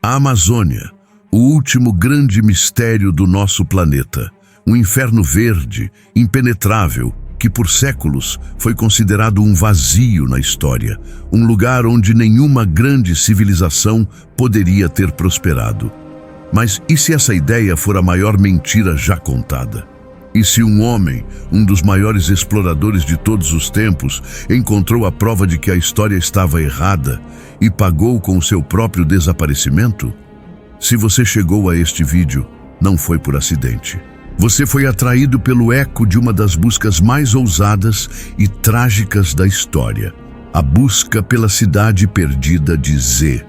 A Amazônia, o último grande mistério do nosso planeta. Um inferno verde, impenetrável, que por séculos foi considerado um vazio na história, um lugar onde nenhuma grande civilização poderia ter prosperado. Mas e se essa ideia for a maior mentira já contada? E se um homem, um dos maiores exploradores de todos os tempos, encontrou a prova de que a história estava errada e pagou com o seu próprio desaparecimento? Se você chegou a este vídeo, não foi por acidente. Você foi atraído pelo eco de uma das buscas mais ousadas e trágicas da história, a busca pela cidade perdida de Z.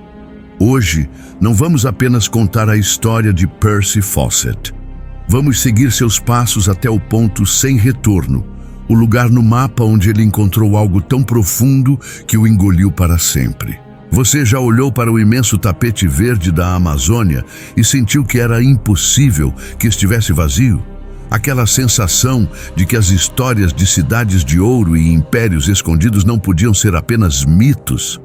Hoje, não vamos apenas contar a história de Percy Fawcett. Vamos seguir seus passos até o ponto sem retorno, o lugar no mapa onde ele encontrou algo tão profundo que o engoliu para sempre. Você já olhou para o imenso tapete verde da Amazônia e sentiu que era impossível que estivesse vazio? Aquela sensação de que as histórias de cidades de ouro e impérios escondidos não podiam ser apenas mitos?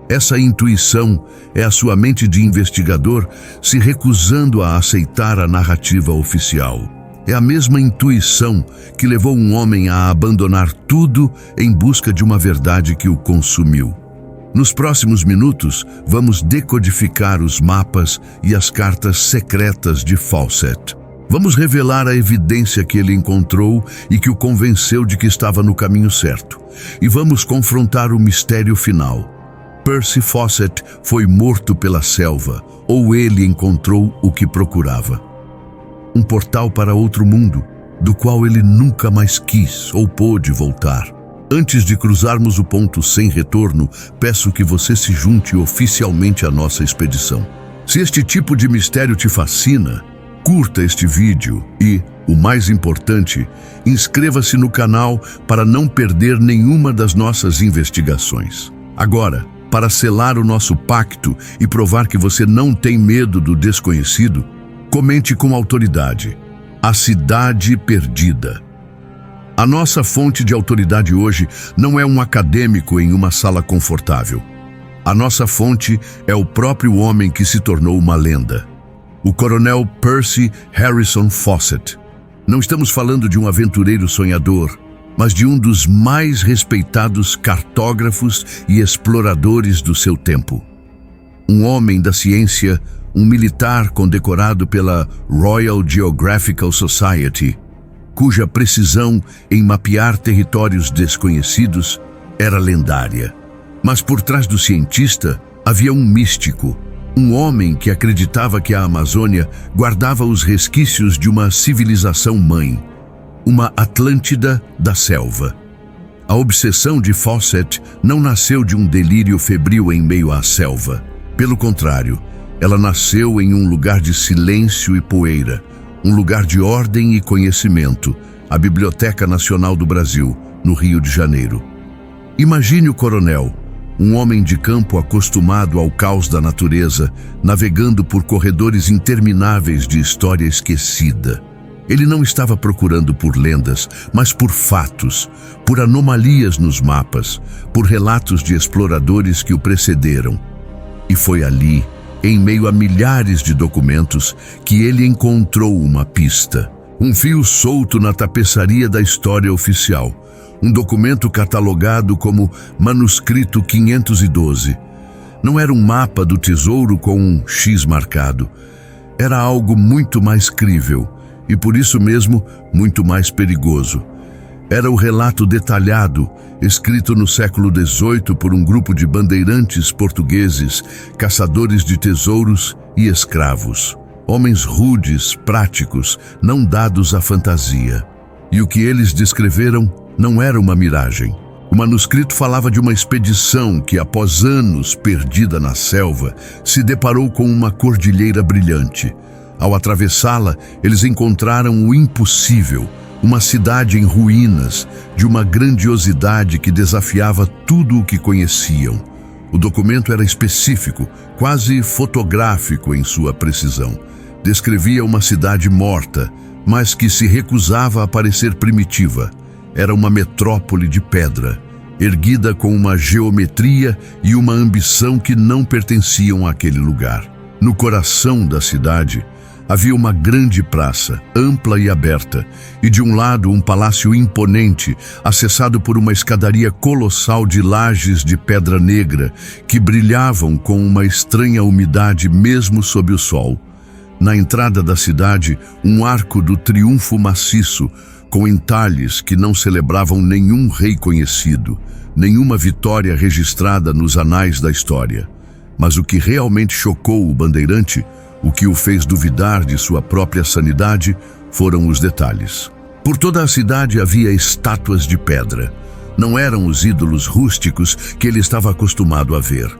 Essa intuição é a sua mente de investigador se recusando a aceitar a narrativa oficial. É a mesma intuição que levou um homem a abandonar tudo em busca de uma verdade que o consumiu. Nos próximos minutos, vamos decodificar os mapas e as cartas secretas de Fawcett. Vamos revelar a evidência que ele encontrou e que o convenceu de que estava no caminho certo. E vamos confrontar o mistério final. Percy Fawcett foi morto pela selva, ou ele encontrou o que procurava? Um portal para outro mundo, do qual ele nunca mais quis ou pôde voltar. Antes de cruzarmos o ponto sem retorno, peço que você se junte oficialmente à nossa expedição. Se este tipo de mistério te fascina, curta este vídeo e, o mais importante, inscreva-se no canal para não perder nenhuma das nossas investigações. Agora, para selar o nosso pacto e provar que você não tem medo do desconhecido, comente com autoridade: a cidade perdida. A nossa fonte de autoridade hoje não é um acadêmico em uma sala confortável. A nossa fonte é o próprio homem que se tornou uma lenda. O coronel Percy Harrison Fawcett. Não estamos falando de um aventureiro sonhador, mas de um dos mais respeitados cartógrafos e exploradores do seu tempo. Um homem da ciência, um militar condecorado pela Royal Geographical Society, cuja precisão em mapear territórios desconhecidos era lendária. Mas por trás do cientista havia um místico, um homem que acreditava que a Amazônia guardava os resquícios de uma civilização mãe, uma Atlântida da selva. A obsessão de Fawcett não nasceu de um delírio febril em meio à selva. Pelo contrário, ela nasceu em um lugar de silêncio e poeira, um lugar de ordem e conhecimento, a Biblioteca Nacional do Brasil, no Rio de Janeiro. Imagine o coronel, um homem de campo acostumado ao caos da natureza, navegando por corredores intermináveis de história esquecida. Ele não estava procurando por lendas, mas por fatos, por anomalias nos mapas, por relatos de exploradores que o precederam. E foi ali, em meio a milhares de documentos, que ele encontrou uma pista. Um fio solto na tapeçaria da história oficial. Um documento catalogado como Manuscrito 512. Não era um mapa do tesouro com um X marcado. Era algo muito mais crível e, por isso mesmo, muito mais perigoso. Era o relato detalhado, escrito no século XVIII por um grupo de bandeirantes portugueses, caçadores de tesouros e escravos. Homens rudes, práticos, não dados à fantasia. E o que eles descreveram não era uma miragem. O manuscrito falava de uma expedição que, após anos perdida na selva, se deparou com uma cordilheira brilhante. Ao atravessá-la, eles encontraram o impossível, uma cidade em ruínas, de uma grandiosidade que desafiava tudo o que conheciam. O documento era específico, quase fotográfico em sua precisão. Descrevia uma cidade morta, mas que se recusava a parecer primitiva. Era uma metrópole de pedra, erguida com uma geometria e uma ambição que não pertenciam àquele lugar. No coração da cidade, havia uma grande praça, ampla e aberta, e de um lado um palácio imponente, acessado por uma escadaria colossal de lajes de pedra negra, que brilhavam com uma estranha umidade mesmo sob o sol. Na entrada da cidade, um arco do triunfo maciço, com entalhes que não celebravam nenhum rei conhecido, nenhuma vitória registrada nos anais da história. Mas o que realmente chocou o bandeirante, o que o fez duvidar de sua própria sanidade, foram os detalhes. Por toda a cidade havia estátuas de pedra. Não eram os ídolos rústicos que ele estava acostumado a ver.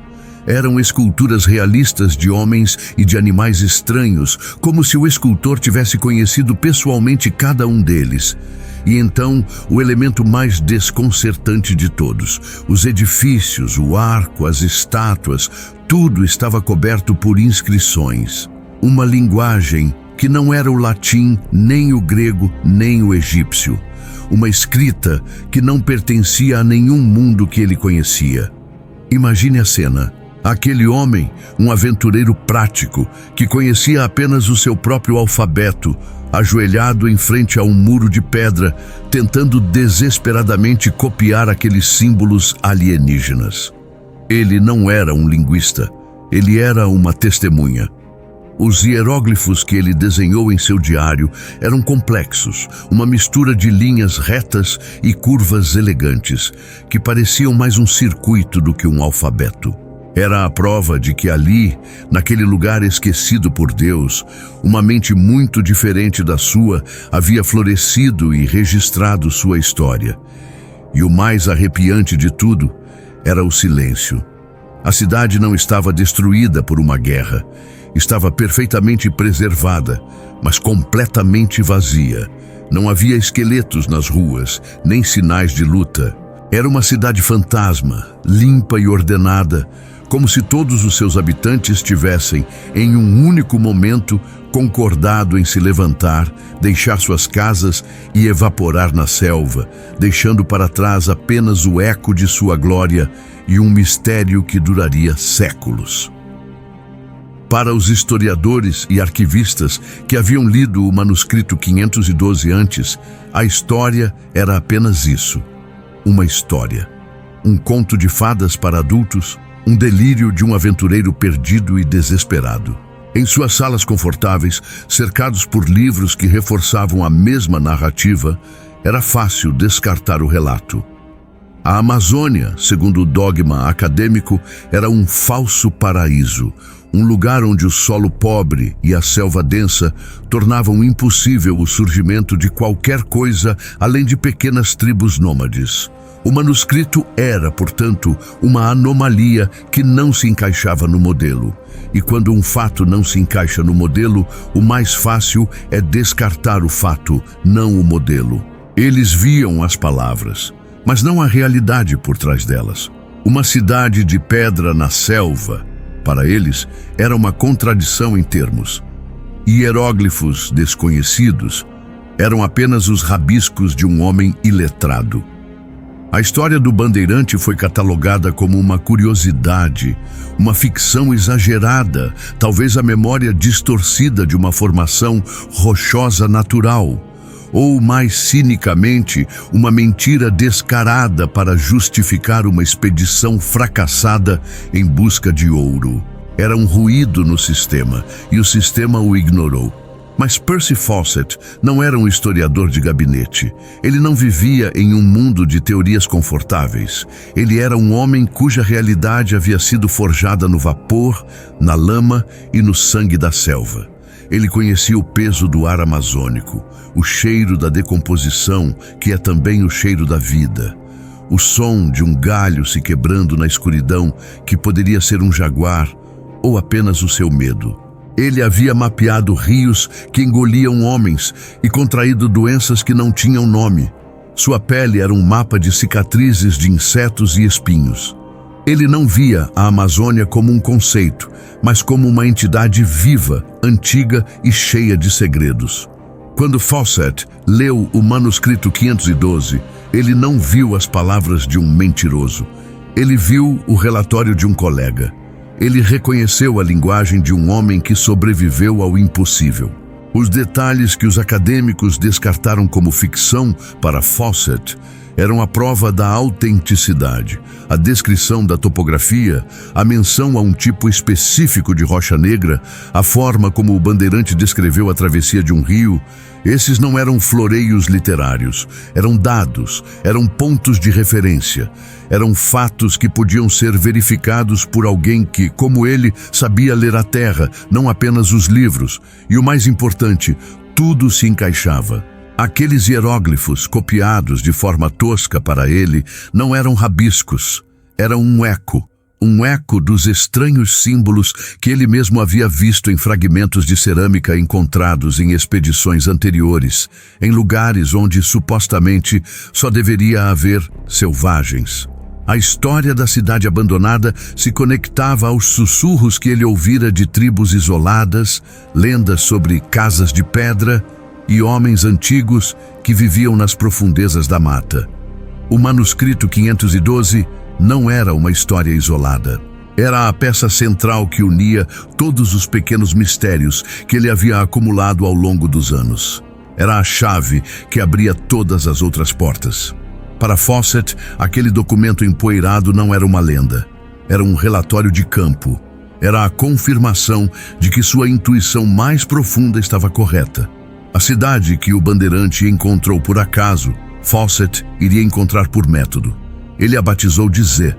Eram esculturas realistas de homens e de animais estranhos, como se o escultor tivesse conhecido pessoalmente cada um deles. E então, o elemento mais desconcertante de todos, os edifícios, o arco, as estátuas, tudo estava coberto por inscrições. Uma linguagem que não era o latim, nem o grego, nem o egípcio. Uma escrita que não pertencia a nenhum mundo que ele conhecia. Imagine a cena. Aquele homem, um aventureiro prático, que conhecia apenas o seu próprio alfabeto, ajoelhado em frente a um muro de pedra, tentando desesperadamente copiar aqueles símbolos alienígenas. Ele não era um linguista, ele era uma testemunha. Os hieróglifos que ele desenhou em seu diário eram complexos, uma mistura de linhas retas e curvas elegantes, que pareciam mais um circuito do que um alfabeto. Era a prova de que ali, naquele lugar esquecido por Deus, uma mente muito diferente da sua havia florescido e registrado sua história. E o mais arrepiante de tudo era o silêncio. A cidade não estava destruída por uma guerra. Estava perfeitamente preservada, mas completamente vazia. Não havia esqueletos nas ruas, nem sinais de luta. Era uma cidade fantasma, limpa e ordenada, como se todos os seus habitantes tivessem, em um único momento, concordado em se levantar, deixar suas casas e evaporar na selva, deixando para trás apenas o eco de sua glória e um mistério que duraria séculos. Para os historiadores e arquivistas que haviam lido o manuscrito 512 antes, a história era apenas isso, uma história. Um conto de fadas para adultos, um delírio de um aventureiro perdido e desesperado. Em suas salas confortáveis, cercados por livros que reforçavam a mesma narrativa, era fácil descartar o relato. A Amazônia, segundo o dogma acadêmico, era um falso paraíso, um lugar onde o solo pobre e a selva densa tornavam impossível o surgimento de qualquer coisa além de pequenas tribos nômades. O manuscrito era, portanto, uma anomalia que não se encaixava no modelo. E quando um fato não se encaixa no modelo, o mais fácil é descartar o fato, não o modelo. Eles viam as palavras, mas não a realidade por trás delas. Uma cidade de pedra na selva, para eles, era uma contradição em termos. Hieróglifos desconhecidos eram apenas os rabiscos de um homem iletrado. A história do bandeirante foi catalogada como uma curiosidade, uma ficção exagerada, talvez a memória distorcida de uma formação rochosa natural, ou, mais cinicamente, uma mentira descarada para justificar uma expedição fracassada em busca de ouro. Era um ruído no sistema, e o sistema o ignorou. Mas Percy Fawcett não era um historiador de gabinete. Ele não vivia em um mundo de teorias confortáveis. Ele era um homem cuja realidade havia sido forjada no vapor, na lama e no sangue da selva. Ele conhecia o peso do ar amazônico, o cheiro da decomposição, que é também o cheiro da vida. O som de um galho se quebrando na escuridão, que poderia ser um jaguar ou apenas o seu medo. Ele havia mapeado rios que engoliam homens e contraído doenças que não tinham nome. Sua pele era um mapa de cicatrizes de insetos e espinhos. Ele não via a Amazônia como um conceito, mas como uma entidade viva, antiga e cheia de segredos. Quando Fawcett leu o manuscrito 512, ele não viu as palavras de um mentiroso. Ele viu o relatório de um colega. Ele reconheceu a linguagem de um homem que sobreviveu ao impossível. Os detalhes que os acadêmicos descartaram como ficção para Fawcett eram a prova da autenticidade, a descrição da topografia, a menção a um tipo específico de rocha negra, a forma como o bandeirante descreveu a travessia de um rio. Esses não eram floreios literários, eram dados, eram pontos de referência, eram fatos que podiam ser verificados por alguém que, como ele, sabia ler a terra, não apenas os livros. E o mais importante, tudo se encaixava. Aqueles hieróglifos copiados de forma tosca para ele não eram rabiscos, eram um eco dos estranhos símbolos que ele mesmo havia visto em fragmentos de cerâmica encontrados em expedições anteriores, em lugares onde supostamente só deveria haver selvagens. A história da cidade abandonada se conectava aos sussurros que ele ouvira de tribos isoladas, lendas sobre casas de pedra e homens antigos que viviam nas profundezas da mata. O manuscrito 512 não era uma história isolada. Era a peça central que unia todos os pequenos mistérios que ele havia acumulado ao longo dos anos. Era a chave que abria todas as outras portas. Para Fawcett, aquele documento empoeirado não era uma lenda. Era um relatório de campo. Era a confirmação de que sua intuição mais profunda estava correta. A cidade que o bandeirante encontrou por acaso, Fawcett iria encontrar por método. Ele a batizou de Z,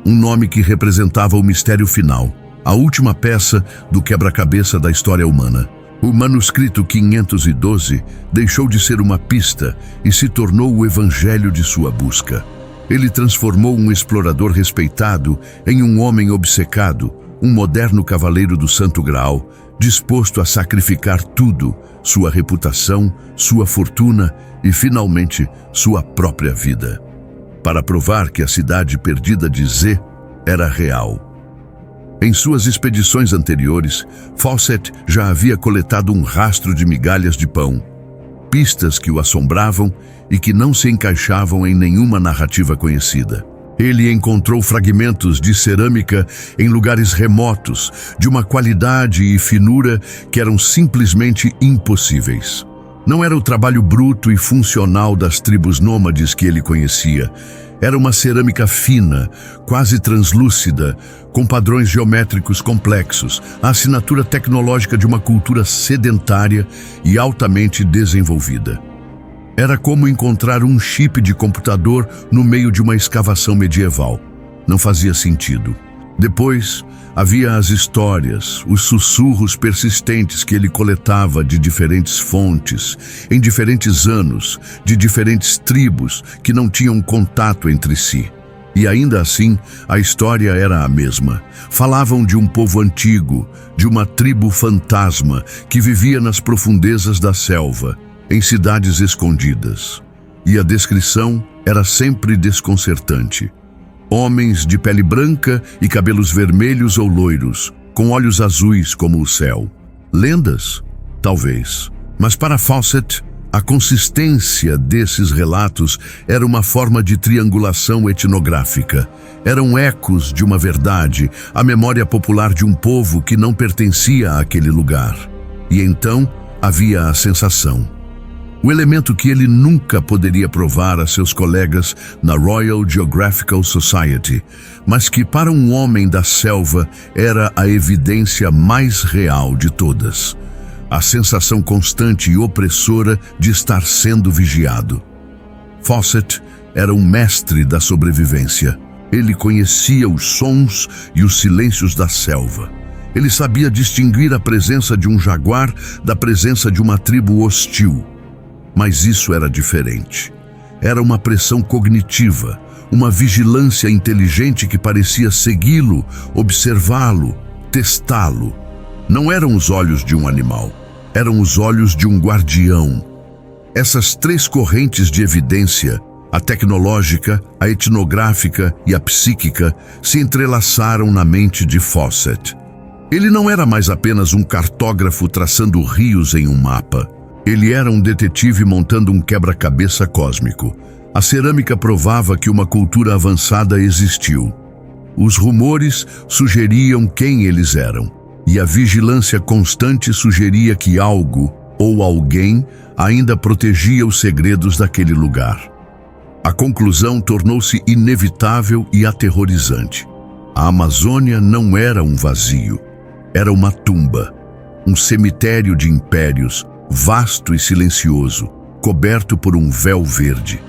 um nome que representava o mistério final, a última peça do quebra-cabeça da história humana. O manuscrito 512 deixou de ser uma pista e se tornou o evangelho de sua busca. Ele transformou um explorador respeitado em um homem obcecado, um moderno cavaleiro do Santo Graal, disposto a sacrificar tudo, sua reputação, sua fortuna e, finalmente, sua própria vida, para provar que a cidade perdida de Z era real. Em suas expedições anteriores, Fawcett já havia coletado um rastro de migalhas de pão, pistas que o assombravam e que não se encaixavam em nenhuma narrativa conhecida. Ele encontrou fragmentos de cerâmica em lugares remotos, de uma qualidade e finura que eram simplesmente impossíveis. Não era o trabalho bruto e funcional das tribos nômades que ele conhecia. Era uma cerâmica fina, quase translúcida, com padrões geométricos complexos, a assinatura tecnológica de uma cultura sedentária e altamente desenvolvida. Era como encontrar um chip de computador no meio de uma escavação medieval. Não fazia sentido. Depois, havia as histórias, os sussurros persistentes que ele coletava de diferentes fontes, em diferentes anos, de diferentes tribos que não tinham contato entre si. E ainda assim, a história era a mesma. Falavam de um povo antigo, de uma tribo fantasma que vivia nas profundezas da selva, em cidades escondidas. E a descrição era sempre desconcertante. Homens de pele branca e cabelos vermelhos ou loiros, com olhos azuis como o céu. Lendas? Talvez. Mas para Fawcett, a consistência desses relatos era uma forma de triangulação etnográfica. Eram ecos de uma verdade, a memória popular de um povo que não pertencia àquele lugar. E então havia a sensação. O elemento que ele nunca poderia provar a seus colegas na Royal Geographical Society, mas que para um homem da selva era a evidência mais real de todas. A sensação constante e opressora de estar sendo vigiado. Fawcett era um mestre da sobrevivência. Ele conhecia os sons e os silêncios da selva. Ele sabia distinguir a presença de um jaguar da presença de uma tribo hostil. Mas isso era diferente. Era uma pressão cognitiva, uma vigilância inteligente que parecia segui-lo, observá-lo, testá-lo. Não eram os olhos de um animal, eram os olhos de um guardião. Essas três correntes de evidência, a tecnológica, a etnográfica e a psíquica, se entrelaçaram na mente de Fawcett. Ele não era mais apenas um cartógrafo traçando rios em um mapa. Ele era um detetive montando um quebra-cabeça cósmico. A cerâmica provava que uma cultura avançada existiu. Os rumores sugeriam quem eles eram, e a vigilância constante sugeria que algo ou alguém ainda protegia os segredos daquele lugar. A conclusão tornou-se inevitável e aterrorizante. A Amazônia não era um vazio, era uma tumba, um cemitério de impérios, vasto e silencioso, coberto por um véu verde.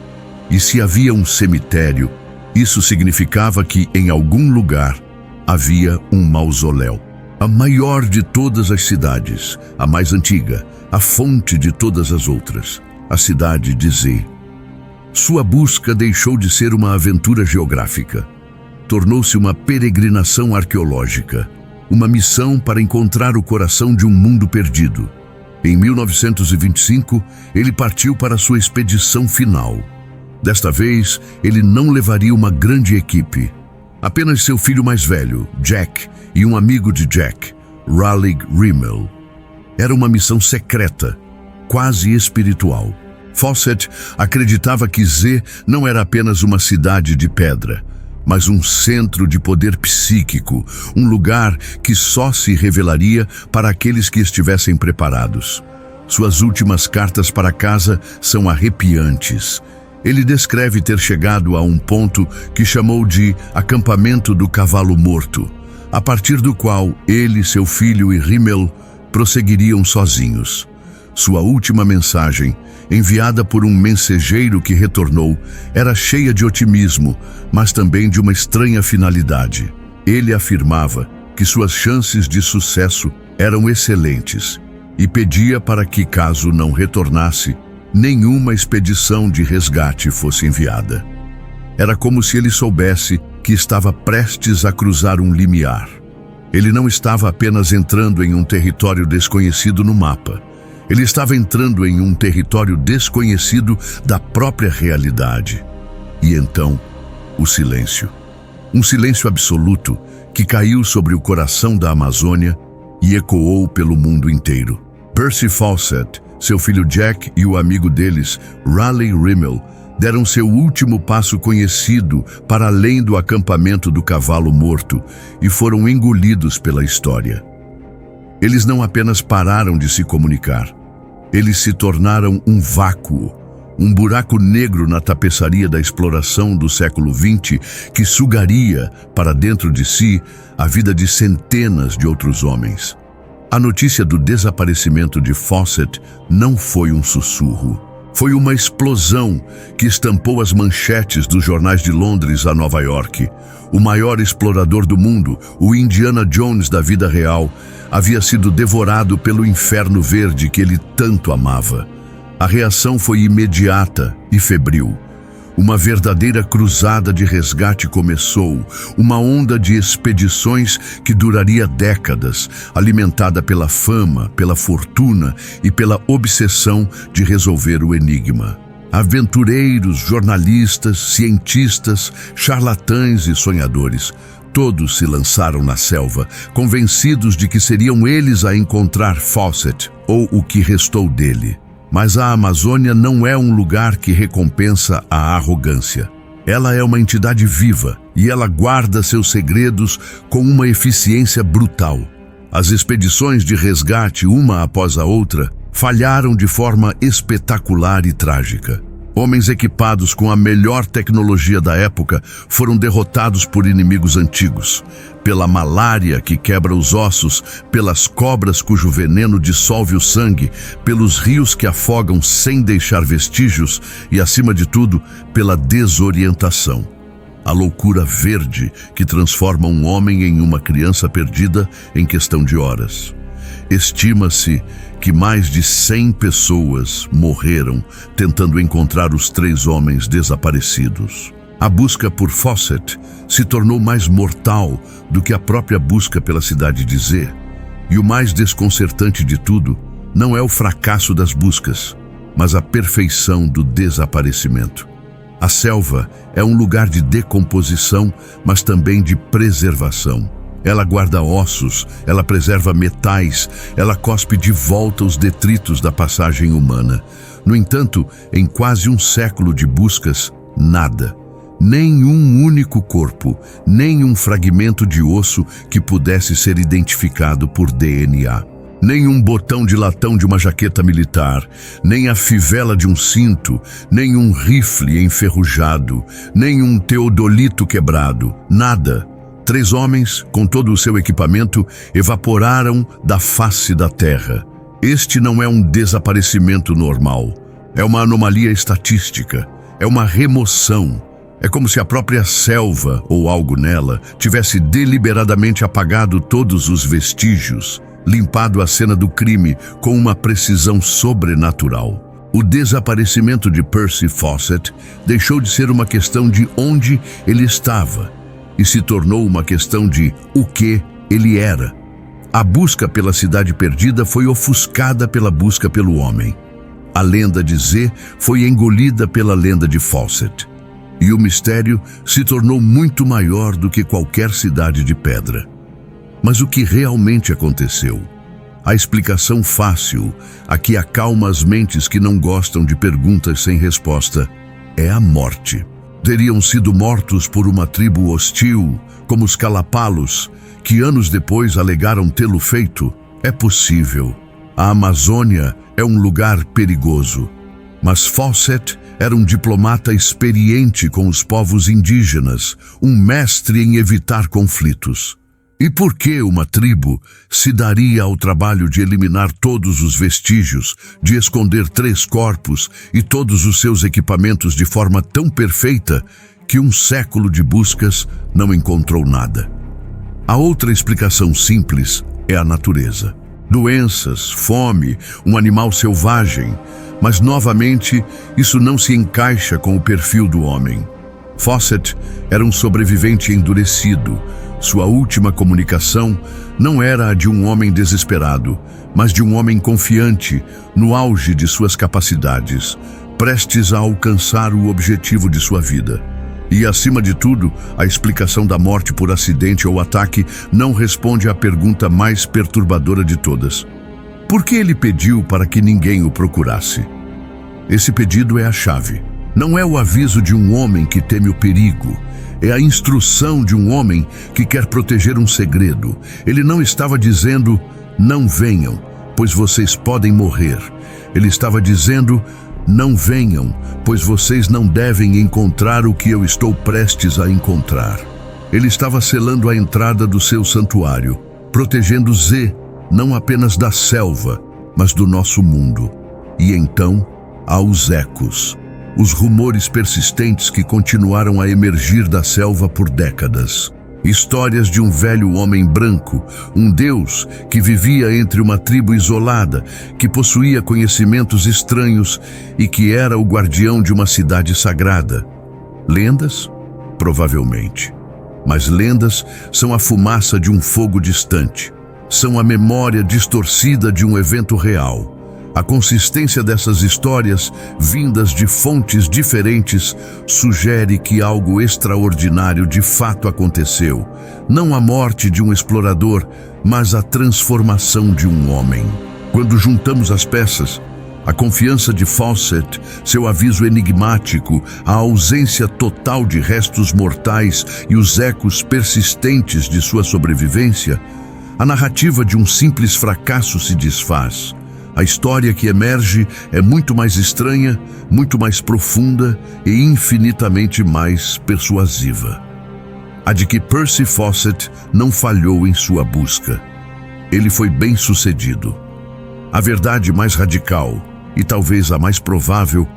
E se havia um cemitério, isso significava que, em algum lugar, havia um mausoléu. A maior de todas as cidades, a mais antiga, a fonte de todas as outras, a cidade de Zé. Sua busca deixou de ser uma aventura geográfica. Tornou-se uma peregrinação arqueológica, uma missão para encontrar o coração de um mundo perdido. Em 1925, ele partiu para sua expedição final. Desta vez, ele não levaria uma grande equipe. Apenas seu filho mais velho, Jack, e um amigo de Jack, Raleigh Rimmel. Era uma missão secreta, quase espiritual. Fawcett acreditava que Zé não era apenas uma cidade de pedra, mas um centro de poder psíquico, um lugar que só se revelaria para aqueles que estivessem preparados. Suas últimas cartas para casa são arrepiantes. Ele descreve ter chegado a um ponto que chamou de acampamento do cavalo morto, a partir do qual ele, seu filho e Rimmel prosseguiriam sozinhos. Sua última mensagem, enviada por um mensageiro que retornou, era cheia de otimismo, mas também de uma estranha finalidade. Ele afirmava que suas chances de sucesso eram excelentes e pedia para que, caso não retornasse, nenhuma expedição de resgate fosse enviada. Era como se ele soubesse que estava prestes a cruzar um limiar. Ele não estava apenas entrando em um território desconhecido no mapa. Ele estava entrando em um território desconhecido da própria realidade. E então, o silêncio. Um silêncio absoluto que caiu sobre o coração da Amazônia e ecoou pelo mundo inteiro. Percy Fawcett, seu filho Jack e o amigo deles, Raleigh Rimmel, deram seu último passo conhecido para além do acampamento do cavalo morto e foram engolidos pela história. Eles não apenas pararam de se comunicar, eles se tornaram um vácuo, um buraco negro na tapeçaria da exploração do século XX que sugaria para dentro de si a vida de centenas de outros homens. A notícia do desaparecimento de Fawcett não foi um sussurro. Foi uma explosão que estampou as manchetes dos jornais de Londres a Nova York. O maior explorador do mundo, o Indiana Jones da vida real, havia sido devorado pelo inferno verde que ele tanto amava. A reação foi imediata e febril. Uma verdadeira cruzada de resgate começou, uma onda de expedições que duraria décadas, alimentada pela fama, pela fortuna e pela obsessão de resolver o enigma. Aventureiros, jornalistas, cientistas, charlatães e sonhadores, todos se lançaram na selva, convencidos de que seriam eles a encontrar Fawcett, ou o que restou dele. Mas a Amazônia não é um lugar que recompensa a arrogância. Ela é uma entidade viva e ela guarda seus segredos com uma eficiência brutal. As expedições de resgate, uma após a outra, falharam de forma espetacular e trágica. Homens equipados com a melhor tecnologia da época foram derrotados por inimigos antigos, pela malária que quebra os ossos, pelas cobras cujo veneno dissolve o sangue, pelos rios que afogam sem deixar vestígios e, acima de tudo, pela desorientação. A loucura verde que transforma um homem em uma criança perdida em questão de horas. Estima-se que mais de 100 pessoas morreram tentando encontrar os 3 homens desaparecidos. A busca por Fawcett se tornou mais mortal do que a própria busca pela cidade de Zé. E o mais desconcertante de tudo não é o fracasso das buscas, mas a perfeição do desaparecimento. A selva é um lugar de decomposição, mas também de preservação. Ela guarda ossos, ela preserva metais, ela cospe de volta os detritos da passagem humana. No entanto, em quase um século de buscas, nada, Nem um único corpo, nem um fragmento de osso que pudesse ser identificado por DNA. Nem um botão de latão de uma jaqueta militar, nem a fivela de um cinto, nem um rifle enferrujado, nem um teodolito quebrado, nada. 3 homens, com todo o seu equipamento, evaporaram da face da terra. Este não é um desaparecimento normal. É uma anomalia estatística. É uma remoção. É como se a própria selva, ou algo nela, tivesse deliberadamente apagado todos os vestígios, limpado a cena do crime com uma precisão sobrenatural. O desaparecimento de Percy Fawcett deixou de ser uma questão de onde ele estava e se tornou uma questão de o que ele era. A busca pela cidade perdida foi ofuscada pela busca pelo homem. A lenda de Z foi engolida pela lenda de Fawcett. E o mistério se tornou muito maior do que qualquer cidade de pedra. Mas o que realmente aconteceu? A explicação fácil, a que acalma as mentes que não gostam de perguntas sem resposta, é a morte. Teriam sido mortos por uma tribo hostil, como os Calapalos, que anos depois alegaram tê-lo feito? É possível. A Amazônia é um lugar perigoso. Mas Fawcett era um diplomata experiente com os povos indígenas, um mestre em evitar conflitos. E por que uma tribo se daria ao trabalho de eliminar todos os vestígios, de esconder 3 corpos e todos os seus equipamentos de forma tão perfeita que um século de buscas não encontrou nada? A outra explicação simples é a natureza. Doenças, fome, um animal selvagem, mas novamente isso não se encaixa com o perfil do homem. Fawcett era um sobrevivente endurecido. Sua última comunicação não era a de um homem desesperado, mas de um homem confiante, no auge de suas capacidades, prestes a alcançar o objetivo de sua vida. E, acima de tudo, a explicação da morte por acidente ou ataque não responde à pergunta mais perturbadora de todas. Por que ele pediu para que ninguém o procurasse? Esse pedido é a chave. Não é o aviso de um homem que teme o perigo. É a instrução de um homem que quer proteger um segredo. Ele não estava dizendo, não venham, pois vocês podem morrer. Ele estava dizendo, não venham, pois vocês não devem encontrar o que eu estou prestes a encontrar. Ele estava selando a entrada do seu santuário, protegendo Z, não apenas da selva, mas do nosso mundo. E então, há os ecos, os rumores persistentes que continuaram a emergir da selva por décadas. Histórias de um velho homem branco, um deus que vivia entre uma tribo isolada, que possuía conhecimentos estranhos e que era o guardião de uma cidade sagrada. Lendas? Provavelmente. Mas lendas são a fumaça de um fogo distante. São a memória distorcida de um evento real. A consistência dessas histórias, vindas de fontes diferentes, sugere que algo extraordinário de fato aconteceu. Não a morte de um explorador, mas a transformação de um homem. Quando juntamos as peças, a confiança de Fawcett, seu aviso enigmático, a ausência total de restos mortais e os ecos persistentes de sua sobrevivência, a narrativa de um simples fracasso se desfaz. A história que emerge é muito mais estranha, muito mais profunda e infinitamente mais persuasiva. A de que Percy Fawcett não falhou em sua busca. Ele foi bem-sucedido. A verdade mais radical, e talvez a mais provável,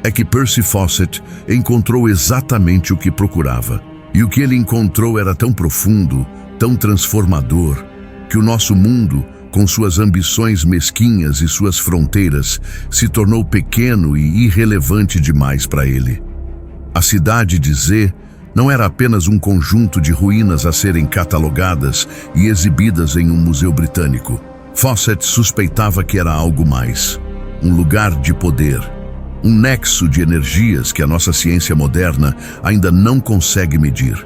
é que Percy Fawcett encontrou exatamente o que procurava. E o que ele encontrou era tão profundo, tão transformador, que o nosso mundo, com suas ambições mesquinhas e suas fronteiras, se tornou pequeno e irrelevante demais para ele. A cidade de Z não era apenas um conjunto de ruínas a serem catalogadas e exibidas em um museu britânico. Fawcett suspeitava que era algo mais. Um lugar de poder. Um nexo de energias que a nossa ciência moderna ainda não consegue medir.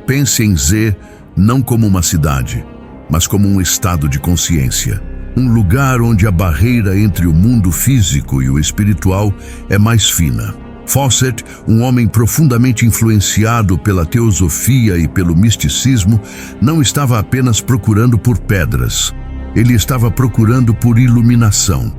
Pense em Z não como uma cidade, mas como um estado de consciência. Um lugar onde a barreira entre o mundo físico e o espiritual é mais fina. Fawcett, um homem profundamente influenciado pela teosofia e pelo misticismo, não estava apenas procurando por pedras. Ele estava procurando por iluminação.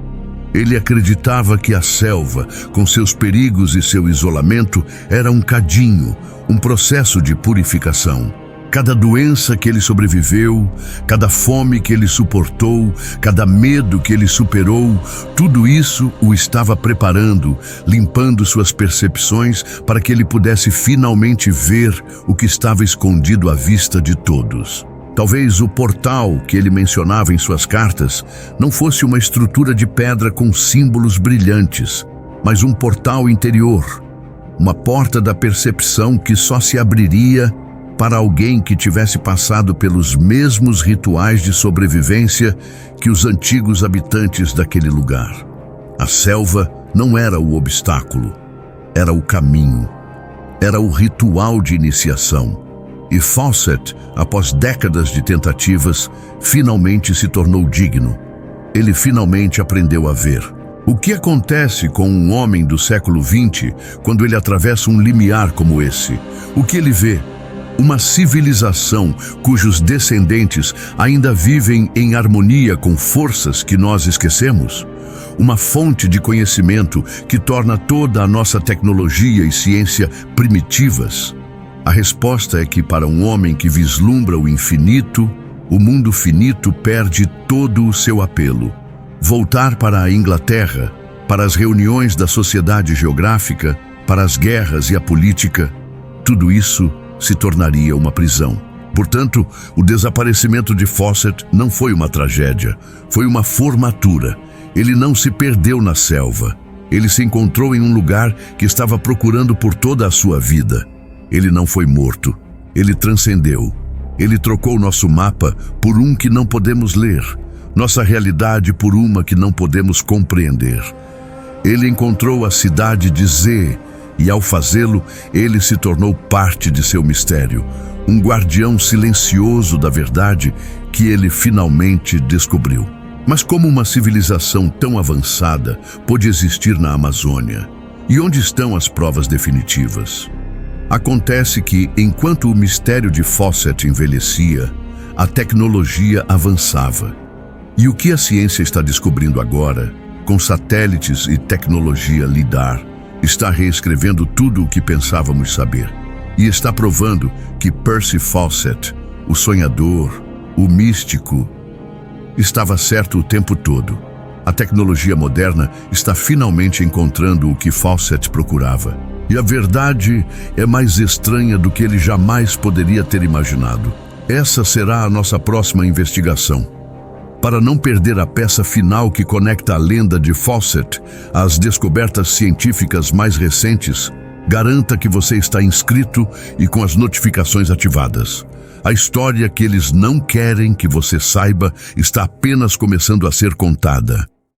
Ele acreditava que a selva, com seus perigos e seu isolamento, era um cadinho, um processo de purificação. Cada doença que ele sobreviveu, cada fome que ele suportou, cada medo que ele superou, tudo isso o estava preparando, limpando suas percepções para que ele pudesse finalmente ver o que estava escondido à vista de todos. Talvez o portal que ele mencionava em suas cartas não fosse uma estrutura de pedra com símbolos brilhantes, mas um portal interior, uma porta da percepção que só se abriria para alguém que tivesse passado pelos mesmos rituais de sobrevivência que os antigos habitantes daquele lugar. A selva não era o obstáculo, era o caminho, era o ritual de iniciação. E Fawcett, após décadas de tentativas, finalmente se tornou digno. Ele finalmente aprendeu a ver. O que acontece com um homem do século XX quando ele atravessa um limiar como esse? O que ele vê? Uma civilização cujos descendentes ainda vivem em harmonia com forças que nós esquecemos? Uma fonte de conhecimento que torna toda a nossa tecnologia e ciência primitivas? A resposta é que para um homem que vislumbra o infinito, o mundo finito perde todo o seu apelo. Voltar para a Inglaterra, para as reuniões da Sociedade Geográfica, para as guerras e a política, tudo isso se tornaria uma prisão. Portanto, o desaparecimento de Fawcett não foi uma tragédia, foi uma formatura. Ele não se perdeu na selva. Ele se encontrou em um lugar que estava procurando por toda a sua vida. Ele não foi morto. Ele transcendeu. Ele trocou nosso mapa por um que não podemos ler, nossa realidade por uma que não podemos compreender. Ele encontrou a cidade de Z, e ao fazê-lo, ele se tornou parte de seu mistério, um guardião silencioso da verdade que ele finalmente descobriu. Mas como uma civilização tão avançada pôde existir na Amazônia? E onde estão as provas definitivas? Acontece que, enquanto o mistério de Fawcett envelhecia, a tecnologia avançava. E o que a ciência está descobrindo agora, com satélites e tecnologia LIDAR, está reescrevendo tudo o que pensávamos saber. E está provando que Percy Fawcett, o sonhador, o místico, estava certo o tempo todo. A tecnologia moderna está finalmente encontrando o que Fawcett procurava. E a verdade é mais estranha do que ele jamais poderia ter imaginado. Essa será a nossa próxima investigação. Para não perder a peça final que conecta a lenda de Fawcett às descobertas científicas mais recentes, garanta que você está inscrito e com as notificações ativadas. A história que eles não querem que você saiba está apenas começando a ser contada.